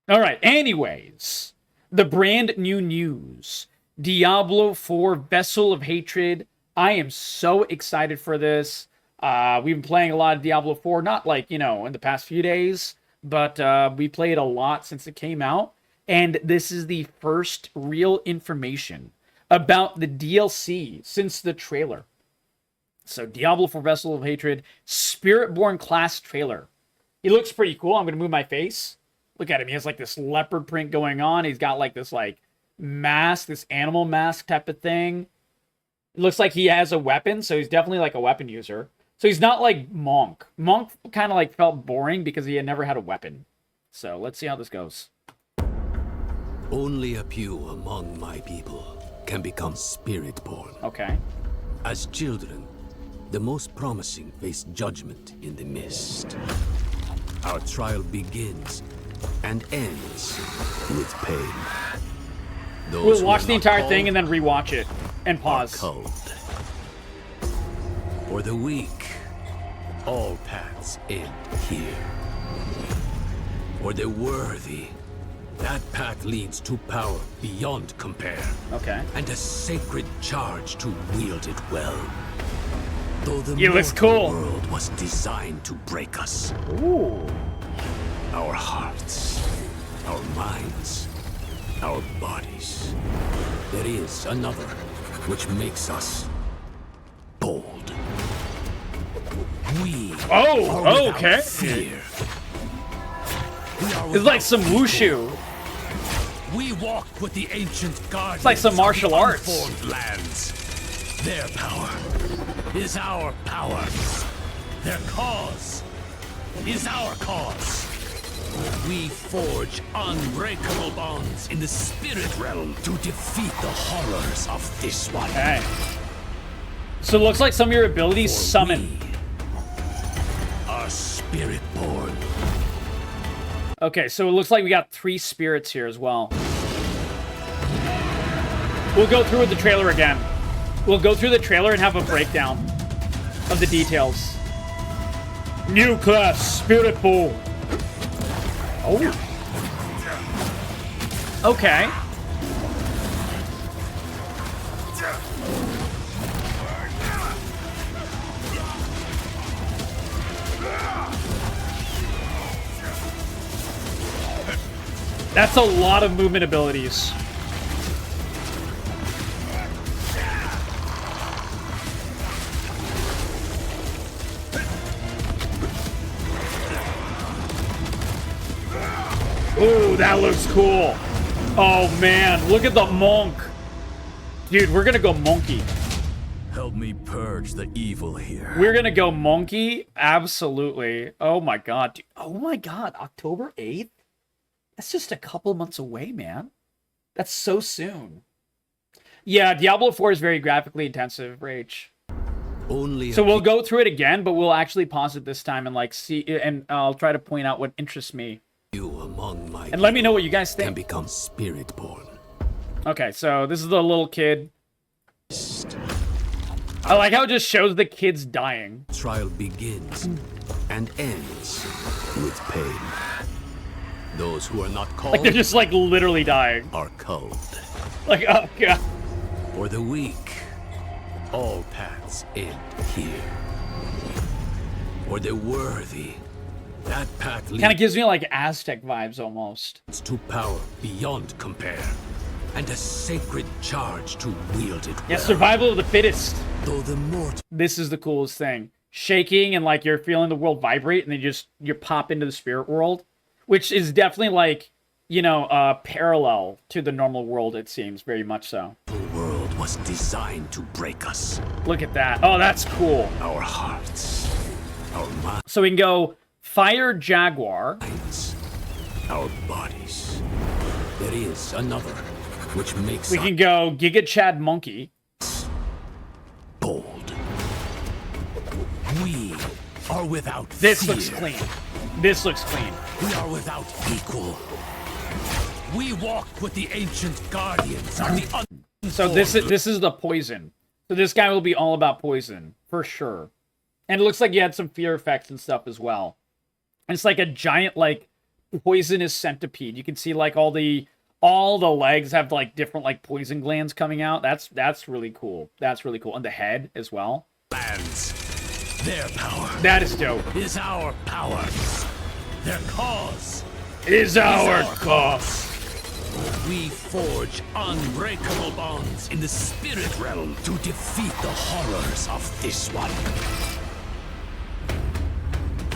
All right, anyways, the brand new news. Diablo 4 Vessel of Hatred. I am so excited for this. We've been playing a lot of Diablo 4, not like, in the past few days, but we played a lot since it came out. And this is the first real information about the DLC since the trailer. So Diablo 4 Vessel of Hatred, Spiritborn class trailer. He looks pretty cool. I'm going to move my face. Look at him. He has like this leopard print going on. He's got like this mask, this animal mask type of thing. It looks like he has a weapon, so he's definitely like a weapon user. So he's not like Monk. Monk kind of like felt boring because he had never had a weapon. So let's see how this goes. Only a few among my people can become Spiritborn. Okay. As children, the most promising face judgment in the mist. Our trial begins and ends with pain. We'll watch the entire thing and then rewatch it and pause. For the weak, all paths end here. For the worthy, that path leads to power beyond compare. Okay. And a sacred charge to wield it well. Though the world was designed to break us. Ooh. Our hearts, our minds, our bodies. There is another which makes us bold. We are okay. Fear. It's like some wushu. We walk with the ancient guardians. It's like some martial arts. Lands. Their power is our power. Their cause is our cause. We forge unbreakable bonds in the spirit realm to defeat the horrors of this one. Okay. So it looks like some of your abilities summon. We are Spiritborn. Okay, so it looks like we got 3 spirits here as well. We'll go through with the trailer again. We'll go through the trailer and have a breakdown of the details. New class, Spiritborn. Oh. Okay. That's a lot of movement abilities. Ooh, that looks cool. Oh man, look at the monk. Dude, we're gonna go monkey. Help me purge the evil here. We're gonna go monkey? Absolutely. Oh my god. Dude. Oh my god, October 8th? That's just a couple months away, man. That's so soon. Yeah, Diablo 4 is very graphically intensive, Rach. So we'll go through it again, but we'll actually pause it this time and like see, and I'll try to point out what interests me. You among my and let me know what you guys think. Can become Spiritborn. Okay, so this is the little kid. I like how it just shows the kids dying. Trial begins and ends with pain. Those who are not called, like they're just like literally dying, are culled. Like, oh god. For the weak, all paths end here. For the worthy, that path kind of gives me like Aztec vibes almost. To power beyond compare, and a sacred charge to wield it well. Yeah, survival of the fittest. Though the mortal. This is the coolest thing. Shaking and like you're feeling the world vibrate, and then you pop into the spirit world, which is definitely like, parallel to the normal world. It seems very much so. The world was designed to break us. Look at that. Oh, that's cool. Our hearts, our minds. So we can go Fire Jaguar. Our bodies. There is another, which makes we can go Giga Chad Monkey. Bold. We are without This fear. looks clean. This looks clean. We are without equal. We walk with the ancient guardians of the So this is the poison. So this guy will be all about poison for sure. And it looks like you had some fear effects and stuff as well. And it's like a giant like Poisonous Centipede. You can see like all the legs have like different like poison glands coming out. That's really cool. That's really cool. And the head as well. Lands. Their power That is dope. is our power. Their cause Is our cause. We forge unbreakable bonds in the spirit realm to defeat the horrors of this one.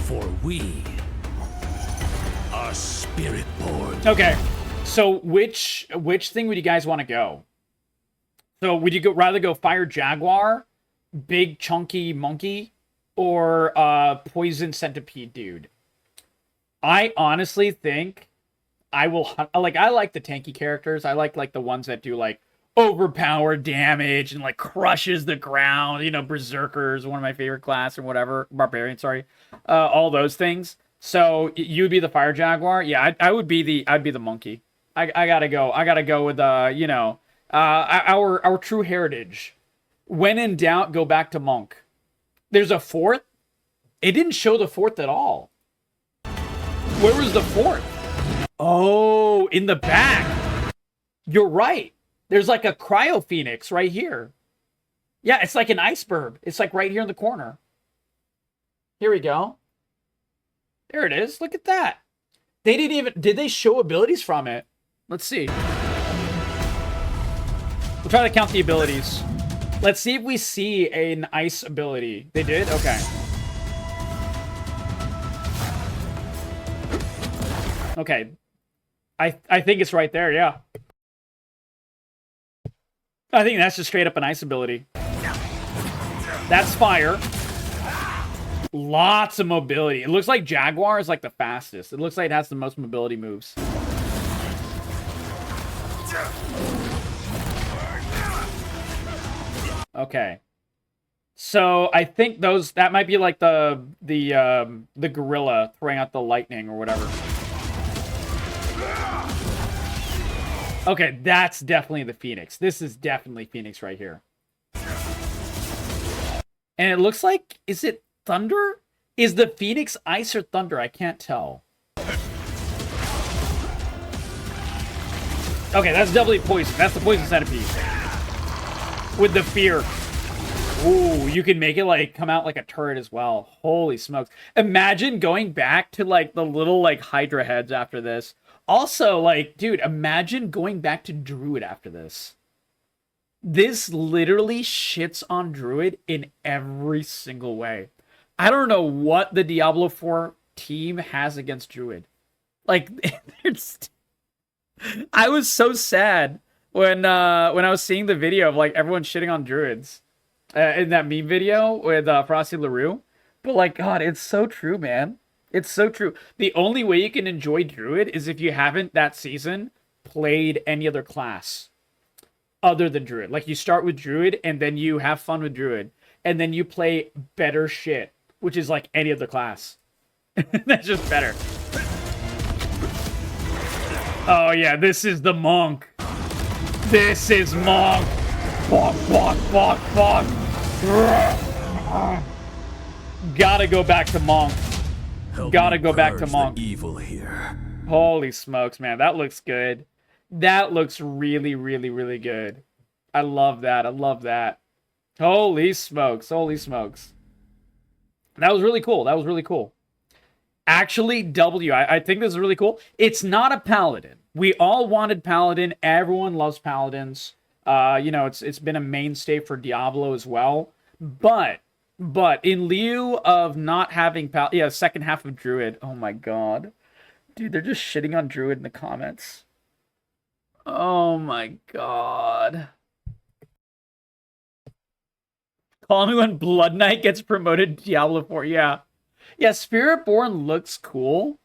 For we are Spiritborn. Okay. So which thing would you guys want to go? So would you rather go Fire Jaguar, big chunky monkey, or Poison Centipede dude? I honestly think I will I like the tanky characters. I like the ones that do like overpowered damage and like crushes the ground. You know, Berserkers, one of my favorite class or whatever. Barbarian, sorry. All those things. So you would be the Fire Jaguar. Yeah, I'd be the monkey. I gotta go with you know, our true heritage. When in doubt, go back to monk. There's a fourth. It didn't show the fourth at all. Where was the fourth? Oh, in the back. You're right. There's like a cryo phoenix right here. Yeah, it's like an iceberg. It's like right here in the corner. Here we go. There it is. Look at that. They didn't even... Did they show abilities from it? Let's see. We'll try to count the abilities. Let's see if we see an ice ability. They did? Okay. Okay. I think it's right there, yeah. I think that's just straight up an ice ability. That's fire. Lots of mobility. It looks like Jaguar is like the fastest. It looks like it has the most mobility moves. Okay. So I think that might be like the gorilla throwing out the lightning or whatever. Okay, that's definitely the Phoenix. This is definitely Phoenix right here. And it looks like, is it thunder? Is the Phoenix ice or thunder? I can't tell. Okay, that's definitely poison. That's the Poison Centipede. With the fear. Ooh, you can make it like come out like a turret as well. Holy smokes. Imagine going back to like the little like Hydra heads after this. Also, like, dude, imagine going back to Druid after this. This literally shits on Druid in every single way. I don't know what the Diablo 4 team has against Druid. Like, I was so sad when I was seeing the video of like everyone shitting on Druids in that meme video with Frosty LaRue. But like, God, it's so true, man. It's so true. The only way you can enjoy Druid is if you haven't that season played any other class other than Druid. Like you start with Druid and then you have fun with Druid and then you play better shit, which is like any other class. That's just better. Oh yeah, this is the monk. This is monk. Fuck, fuck, fuck, fuck. Gotta go back to monk. Gotta go back to monk. Evil here. Holy smokes, man. That looks good. That looks really, really, really good. I love that. I love that. Holy smokes. Holy smokes. That was really cool. That was really cool. Actually, I think this is really cool. It's not a paladin. We all wanted paladin. Everyone loves paladins. You know, it's been a mainstay for Diablo as well. But in lieu of not having second half of Druid. Oh my god. Dude, they're just shitting on Druid in the comments. Oh my god. Call me when Blood Knight gets promoted to Diablo 4. Yeah. Yeah, Spiritborn looks cool,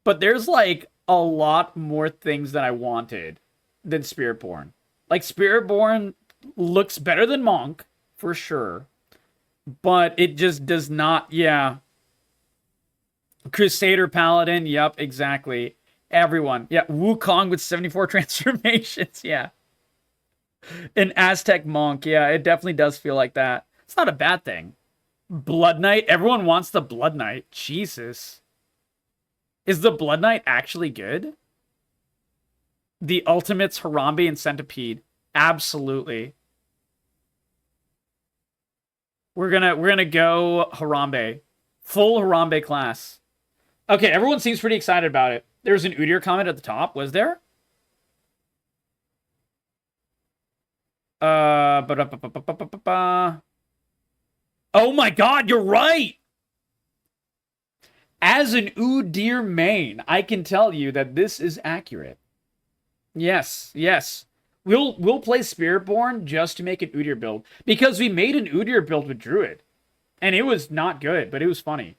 but there's like a lot more things that I wanted than Spiritborn. Like Spiritborn looks better than Monk, for sure. But it just does not, yeah. Crusader Paladin, yep, exactly. Everyone. Yeah, Wukong with 74 transformations, yeah. An Aztec Monk, yeah, it definitely does feel like that. It's not a bad thing. Blood Knight, everyone wants the Blood Knight. Jesus. Is the Blood Knight actually good? The Ultimates, Harambe, and Centipede. Absolutely. We're gonna go Harambe. Full Harambe class. Okay, everyone seems pretty excited about it. There's an Udyr comment at the top, was there? Ba-da-ba-ba-ba-ba-ba-ba. Oh my god, you're right! As an Udyr main, I can tell you that this is accurate. Yes, yes. We'll play Spiritborn just to make an Udyr build. Because we made an Udyr build with Druid. And it was not good, but it was funny.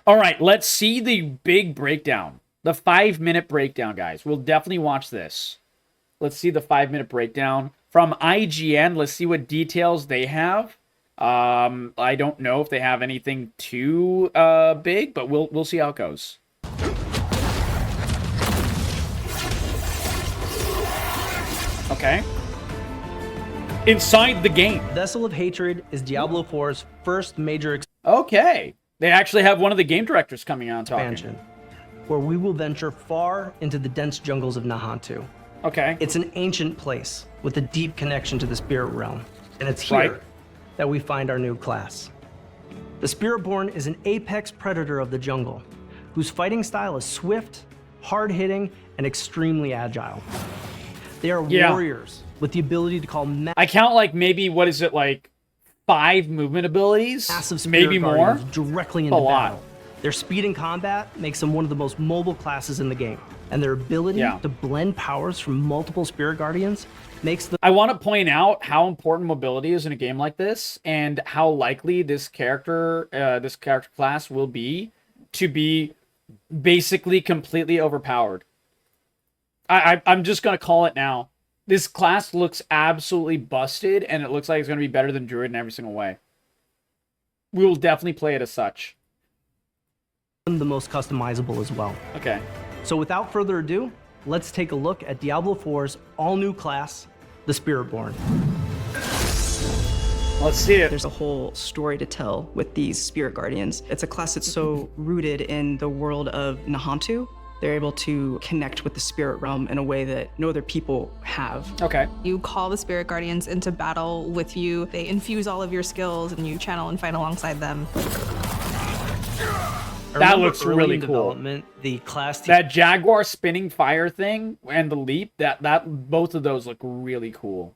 Alright, let's see the big breakdown. The 5-minute breakdown, guys. We'll definitely watch this. Let's see the 5-minute breakdown. From IGN, let's see what details they have. I don't know if they have anything too big, but we'll see how it goes. Okay. Inside the game. Vessel of Hatred is Diablo 4's first major Okay. They actually have one of the game directors coming on talking. expansion, where we will venture far into the dense jungles of Nahantu. Okay. It's an ancient place with a deep connection to the spirit realm, and it's here Right. that we find our new class. The Spiritborn is an apex predator of the jungle, whose fighting style is swift, hard-hitting, and extremely agile. They are warriors with the ability to call I count like maybe, what is it, like 5 movement abilities? massive spirit maybe more? guardians directly into A lot. battle. Their speed in combat makes them one of the most mobile classes in the game, and their ability to blend powers from multiple spirit guardians makes them... I want to point out how important mobility is in a game like this, and how likely this character class will be to be basically completely overpowered. I'm just going to call it now. This class looks absolutely busted, and it looks like it's going to be better than Druid in every single way. We will definitely play it as such. the most customizable as well. Okay. So without further ado, let's take a look at Diablo 4's all-new class, the Spiritborn. Let's see it. There's a whole story to tell with these spirit guardians. It's a class that's so rooted in the world of Nahantu. They're able to connect with the spirit realm in a way that no other people have. Okay. You call the spirit guardians into battle with you. They infuse all of your skills and you channel and fight alongside them. That looks really in cool. Development, the class That Jaguar spinning fire thing and the leap, that both of those look really cool.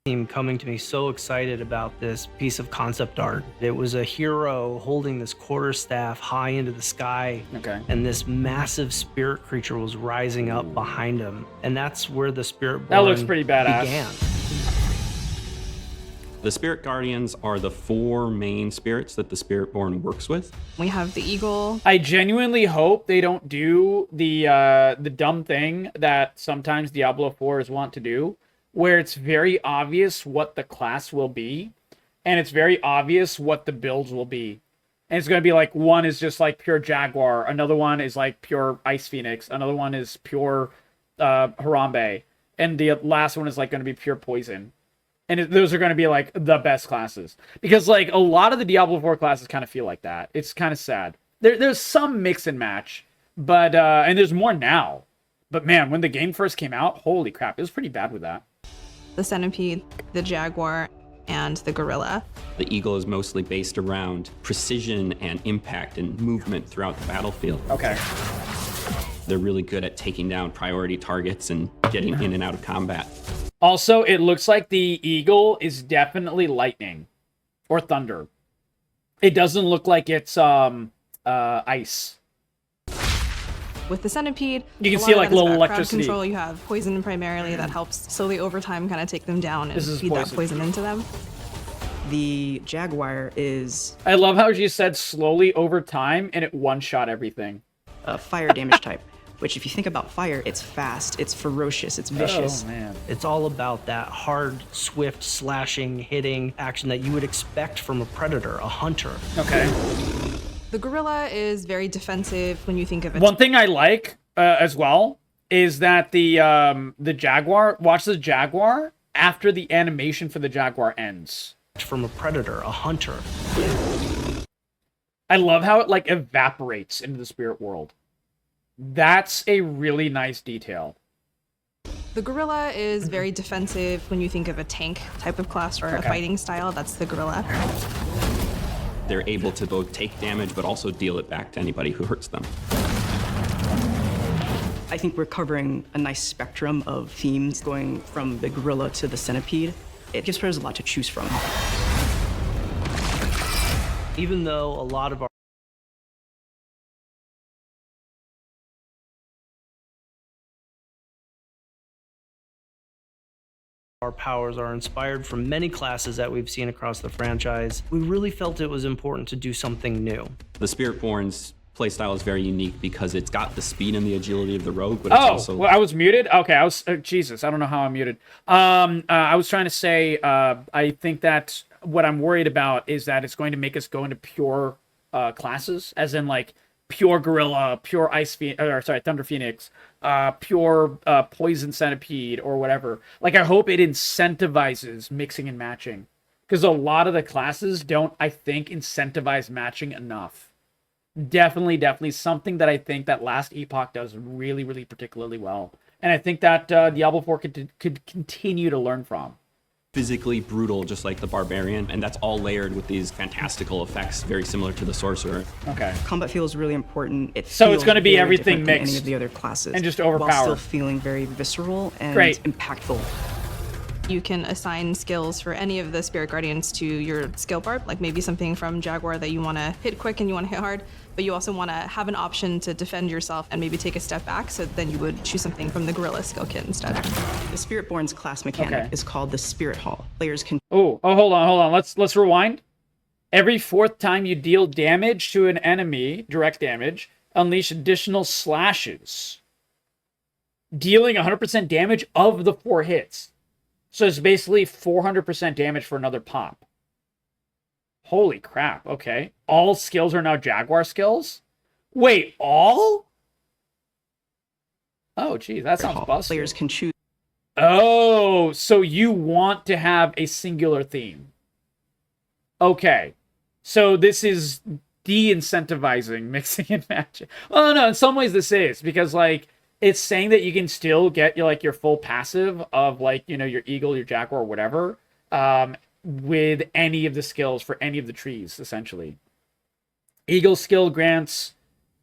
team coming to me so excited about this piece of concept art. It was a hero holding this quarterstaff high into the sky, and this massive spirit creature was rising up behind him, and that's where the Spiritborn That looks pretty badass. began. The Spirit Guardians are the 4 main spirits that the Spiritborn works with. We have the eagle. I genuinely hope they don't do the dumb thing that sometimes Diablo 4s want to do, where it's very obvious what the class will be, and it's very obvious what the builds will be. And it's going to be like, one is just like pure Jaguar, another one is like pure Ice Phoenix, another one is pure Harambe, and the last one is like going to be pure Poison. And those are going to be like the best classes. Because like a lot of the Diablo 4 classes kind of feel like that. It's kind of sad. There's some mix and match, but and there's more now. But man, when the game first came out, holy crap, it was pretty bad with that. The centipede, the jaguar, and the gorilla. The eagle is mostly based around precision and impact and movement throughout the battlefield. Okay. They're really good at taking down priority targets and getting in and out of combat. Also, it looks like the eagle is definitely lightning or thunder. It doesn't look like it's ice. With the centipede, You can a lot see, of like, that is little about crowd electricity. control. You have poison primarily that helps slowly over time kind of take them down and This is feed that poison. poison into them. The jaguar is I love how she said slowly over time and it one-shot everything. a fire damage type, which if you think about fire, it's fast, it's ferocious, it's vicious. Oh, man. It's all about that hard, swift, slashing, hitting action that you would expect from a predator, a hunter. Okay. The gorilla is very defensive when you think of it. One thing I like as well is that the jaguar, watch the jaguar after the animation for the jaguar ends. From a predator, a hunter. I love how it like evaporates into the spirit world. That's a really nice detail. The gorilla is very defensive. When you think of a tank type of class or a fighting style, that's the gorilla. They're able to both take damage, but also deal it back to anybody who hurts them. I think we're covering a nice spectrum of themes, going from the gorilla to the centipede. It gives players a lot to choose from. Even though a lot of our powers are inspired from many classes that we've seen across the franchise, we really felt it was important to do something new. The Spiritborn's playstyle is very unique because it's got the speed and the agility of the rogue, but it's also... well, I was muted? Okay, I was... Jesus, I don't know how I'm muted. I was trying to say, I think that what I'm worried about is that it's going to make us go into pure classes, as in, like, pure Gorilla, pure Thunder Phoenix, pure Poison Centipede, or whatever. Like, I hope it incentivizes mixing and matching. Because a lot of the classes don't, I think, incentivize matching enough. Definitely something that I think that last Epoch does really, really particularly well. And I think that Diablo 4 could continue to learn from. Physically brutal, just like the Barbarian, and that's all layered with these fantastical effects, very similar to the Sorcerer. Okay. Combat feel is really important. So it's going to be everything mixed. Any of the other classes. And just overpowered. While still feeling very visceral and impactful. You can assign skills for any of the Spirit Guardians to your skill bar, like maybe something from Jaguar that you want to hit quick and you want to hit hard, but you also want to have an option to defend yourself and maybe take a step back, so then you would choose something from the Gorilla skill kit instead. The Spiritborn's class mechanic is called the Spirit Hall. Players can... Oh, hold on. Let's rewind. Every 4th time you deal damage to an enemy, direct damage, unleash additional slashes, dealing 100% damage of the 4 hits. So it's basically 400% damage for another pop. Holy crap, okay. All skills are now Jaguar skills? Wait, all? Oh, geez, that sounds busted. Players can choose. Oh, so you want to have a singular theme. Okay. So this is de-incentivizing mixing and matching. Well, no, in some ways this is, because, like, it's saying that you can still get your full passive of, like, you know, your Eagle, your Jaguar, or whatever, with any of the skills for any of the trees, essentially. Eagle skill grants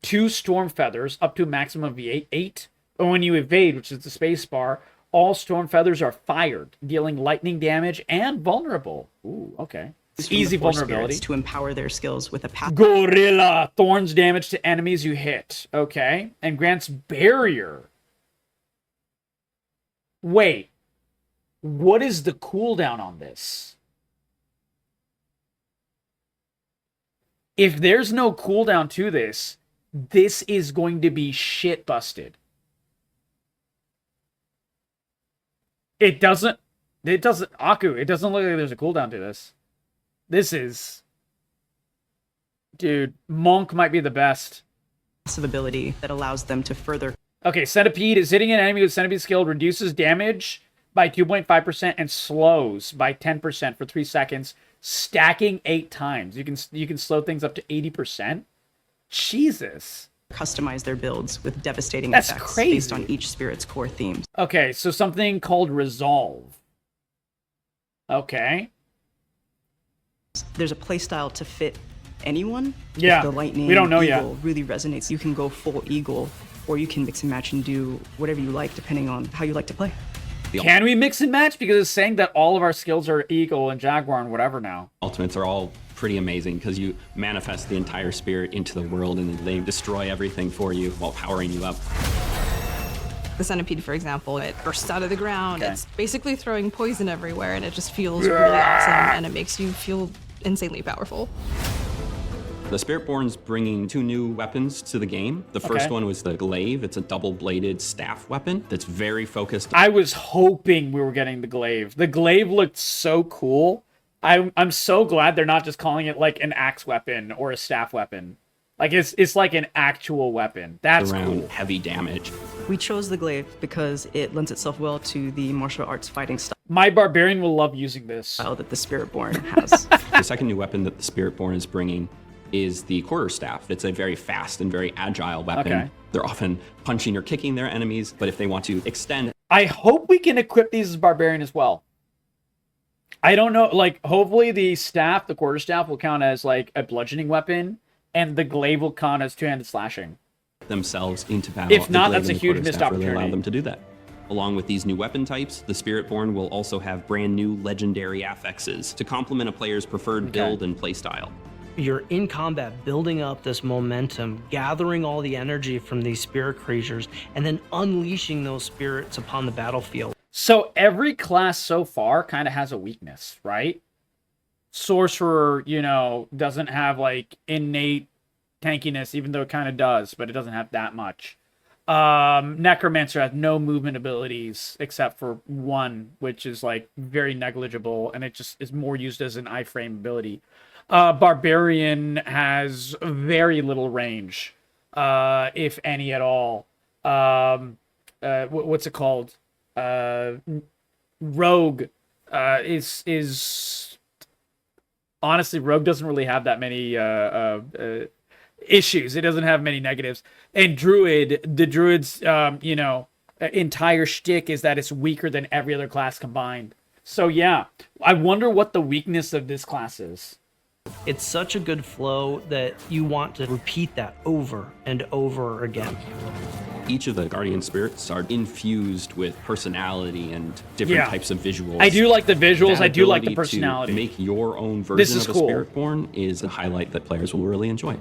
2 Storm Feathers, up to a maximum of 8. But when you evade, which is the space bar, all Storm Feathers are fired, dealing lightning damage and vulnerable. Ooh, okay. Easy vulnerability. To empower their skills with a passive. Gorilla. Thorns damage to enemies you hit. Okay. And grants barrier. Wait. What is the cooldown on this? If there's no cooldown to this, this is going to be shit busted. It doesn't, Aku, it doesn't look like there's a cooldown to this. This is... Dude, Monk might be the best. Passive ability that allows them to further... Okay, Centipede is hitting an enemy with Centipede skill, reduces damage by 2.5% and slows by 10% for 3 seconds, stacking 8 times. You can slow things up to 80%. Jesus. Customize their builds with devastating That's effects crazy. Based on each spirit's core themes. Okay, so something called Resolve. Okay. There's a playstyle to fit anyone. Yeah, if the lightning we don't know eagle yet. really resonates. You can go full eagle, or you can mix and match and do whatever you like, depending on how you like to play. Can we mix and match? Because it's saying that all of our skills are Eagle and Jaguar and whatever now. Ultimates are all pretty amazing because you manifest the entire spirit into the world and they destroy everything for you while powering you up. The Centipede, for example, it bursts out of the ground. It's basically throwing poison everywhere, and it just feels really awesome, and it makes you feel insanely powerful. The Spiritborn's bringing 2 new weapons to the game. The first one was the glaive. It's a double-bladed staff weapon that's very focused. I was hoping we were getting the glaive. The glaive looked so cool. I'm so glad they're not just calling it like an axe weapon or a staff weapon. Like it's like an actual weapon. That's around cool. Heavy damage. We chose the glaive because it lends itself well to the martial arts fighting style My Barbarian will love using this. that the Spiritborn has. The second new weapon that the Spiritborn is bringing is the quarterstaff. It's a very fast and very agile weapon. Okay. They're often punching or kicking their enemies, but if they want to extend... I hope we can equip these as barbarian as well. I don't know, like, hopefully the staff, the quarterstaff, will count as, like, a bludgeoning weapon, and the glaive will count as two-handed slashing. ...themselves into battle. If not, that's a huge missed opportunity. Really allow them to do that. Along with these new weapon types, the Spiritborn will also have brand new legendary affixes to complement a player's preferred build and playstyle. You're in combat, building up this momentum, gathering all the energy from these spirit creatures, and then unleashing those spirits upon the battlefield. So every class so far kind of has a weakness, right? Sorcerer, you know, doesn't have, like, innate tankiness, even though it kind of does, but it doesn't have that much. Necromancer has no movement abilities except for one, which is, like, very negligible, and it just is more used as an iframe ability. Barbarian has very little range, if any at all. What's it called? Rogue is honestly, Rogue doesn't really have that many issues. It doesn't have many negatives. And the Druid's you know, entire shtick is that it's weaker than every other class combined. So yeah, I wonder what the weakness of this class is. It's such a good flow that you want to repeat that over and over again. Each of the guardian spirits are infused with personality and different types of visuals. I do like the visuals. That I do like the ability personality. To make your own version of a Spiritborn is a highlight that players will really enjoy.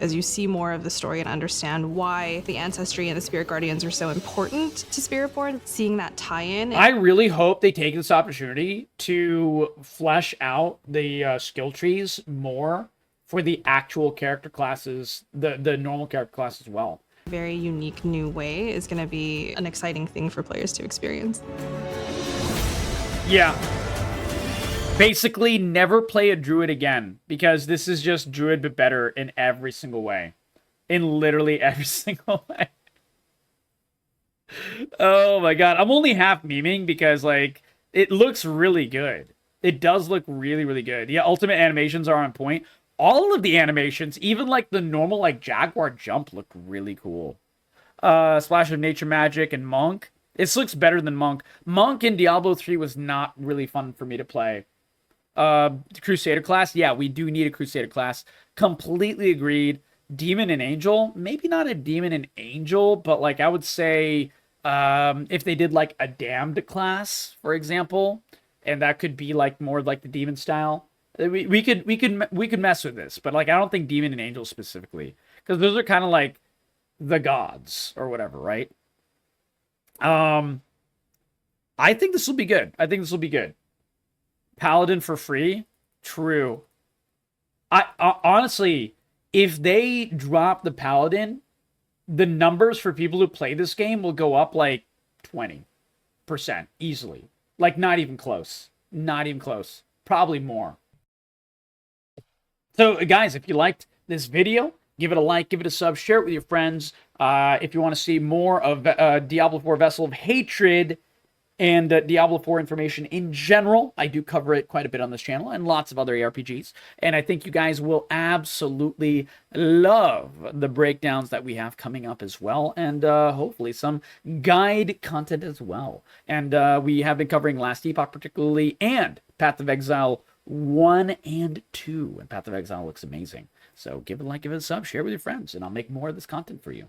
As you see more of the story and understand why the ancestry and the spirit guardians are so important to Spiritborn, seeing that tie-in. I really hope they take this opportunity to flesh out the skill trees more for the actual character classes, the normal character class as well. Very unique new way is going to be an exciting thing for players to experience. Yeah. Basically, never play a druid again, because this is just druid but better in every single way. In literally every single way. Oh my god. I'm only half memeing because, like, it looks really good. It does look really, really good. Yeah, ultimate animations are on point. All of the animations, even like the normal like Jaguar jump, look really cool. Splash of Nature Magic and Monk. This looks better than Monk. Monk in Diablo 3 was not really fun for me to play. Crusader class, yeah, we do need a Crusader class. Completely agreed. Demon and Angel, maybe not a Demon and Angel, but like I would say if they did like a Damned class, for example, and that could be like more like the Demon style. We could mess with this, but like I don't think Demon and Angel specifically, because those are kind of like the gods or whatever, right? I think this will be good. I think this will be good. Paladin for free? True. I honestly, if they drop the Paladin, the numbers for people who play this game will go up like 20% easily. Like not even close. Not even close. Probably more. So guys, if you liked this video, give it a like, give it a sub, share it with your friends. If you want to see more of Diablo 4 Vessel of Hatred and Diablo 4 information in general, I do cover it quite a bit on this channel and lots of other ARPGs. And I think you guys will absolutely love the breakdowns that we have coming up as well. And hopefully some guide content as well. And we have been covering Last Epoch particularly and Path of Exile 1 and 2. And Path of Exile looks amazing. So give it a like, give it a sub, share it with your friends, and I'll make more of this content for you.